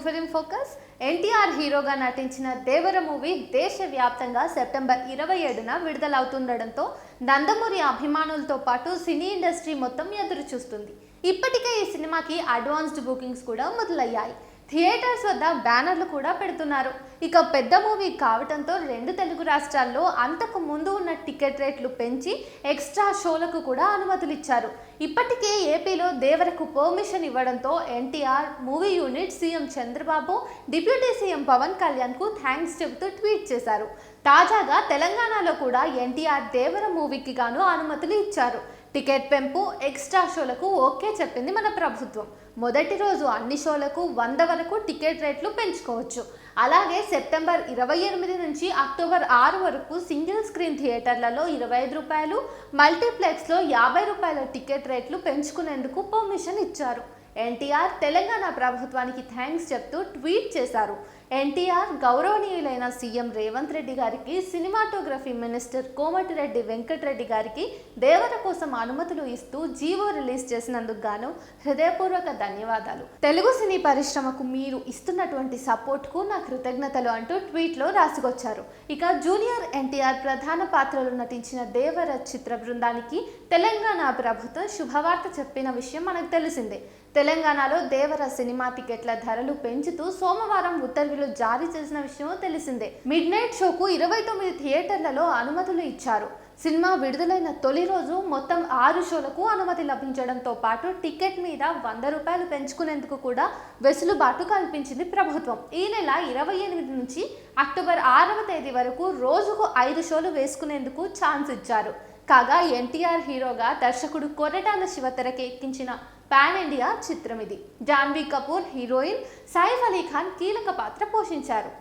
Film focus. NTR హీరోగా నటించిన దేవర movie దేశవ్యాప్తంగా సెప్టెంబర్ 27న విడుదలవుతుండడంతో నందమూరి అభిమానులతో పాటు సినీ ఇండస్ట్రీ మొత్తం ఎదురు చూస్తుంది. ఇప్పటికే ఈ సినిమాకి అడ్వాన్స్డ్ బుకింగ్స్ కూడా మొదలయ్యాయి. థియేటర్స్ వద్ద బ్యానర్లు కూడా పెడుతున్నారు. ఇక పెద్ద మూవీ కావడంతో 2 తెలుగు రాష్ట్రాల్లో అంతకు ముందు ఉన్న టికెట్ రేట్లు పెంచి ఎక్స్ట్రా షోలకు కూడా అనుమతులు ఇచ్చారు. ఇప్పటికే ఏపీలో దేవరకు పర్మిషన్ ఇవ్వడంతో NTR movie unit CM Chandrababu, deputy CM Pawan కళ్యాణ్కు థ్యాంక్స్ చెబుతూ ట్వీట్ చేశారు. తాజాగా తెలంగాణలో కూడా ఎన్టీఆర్ దేవర మూవీకి గాను అనుమతులు ఇచ్చారు. టికెట్ పెంపు, ఎక్స్ట్రా షోలకు ఓకే చెప్పింది మన ప్రభుత్వం. మొదటి రోజు అన్ని షోలకు 100 వరకు టికెట్ రేట్లు పెంచుకోవచ్చు. అలాగే సెప్టెంబర్ 28 నుంచి అక్టోబర్ 6 వరకు సింగిల్ స్క్రీన్ థియేటర్లలో 25 రూపాయలు, మల్టీప్లెక్స్లో 50 రూపాయల టికెట్ రేట్లు పెంచుకునేందుకు పర్మిషన్ ఇచ్చారు. ఎన్టీఆర్ తెలంగాణ ప్రభుత్వానికి థ్యాంక్స్ చెప్తూ ట్వీట్ చేశారు. ఎన్టీఆర్ గౌరవనీయులైన సీఎం రేవంత్ రెడ్డి గారికి, సినిమాటోగ్రఫీ మినిస్టర్ కోమటిరెడ్డి వెంకటరెడ్డి గారికి దేవర కోసం అనుమతులు ఇస్తూ జీవో రిలీజ్ చేసినందుకు గాను హృదయపూర్వక ధన్యవాదాలు. తెలుగు సినీ పరిశ్రమకు మీరు ఇస్తున్నటువంటి సపోర్ట్కు నా కృతజ్ఞతలు అంటూ ట్వీట్లో రాసుకొచ్చారు. ఇక జూనియర్ ఎన్టీఆర్ ప్రధాన పాత్రలు నటించిన దేవర చిత్ర బృందానికి తెలంగాణ ప్రభుత్వం శుభవార్త చెప్పిన విషయం మనకు తెలిసిందే. తెలంగాణలో దేవర సినిమా టికెట్ల ధరలు పెంచుతూ సోమవారం ఉత్తర్వులు జారీ చేసిన విషయం తెలిసిందే. మిడ్ నైట్ షోకు 29 థియేటర్లలో అనుమతులు ఇచ్చారు. సినిమా విడుదలైన తొలి రోజు మొత్తం 6 షోలకు అనుమతి లభించడంతో పాటు టికెట్ మీద 100 రూపాయలు పెంచుకునేందుకు కూడా వెసులుబాటు కల్పించింది ప్రభుత్వం. ఈ నెల 28 నుంచి అక్టోబర్ 6వ తేదీ వరకు రోజుకు 5 షోలు వేసుకునేందుకు ఛాన్స్ ఇచ్చారు. కాగా ఎన్టీఆర్ హీరోగా దర్శకుడు కొరటాల శివ తెరకెక్కించిన పాన్ ఇండియా చిత్రం ఇది. జాన్వీ కపూర్ హీరోయిన్, సైఫ్ అలీ ఖాన్ కీలక పాత్ర పోషించారు.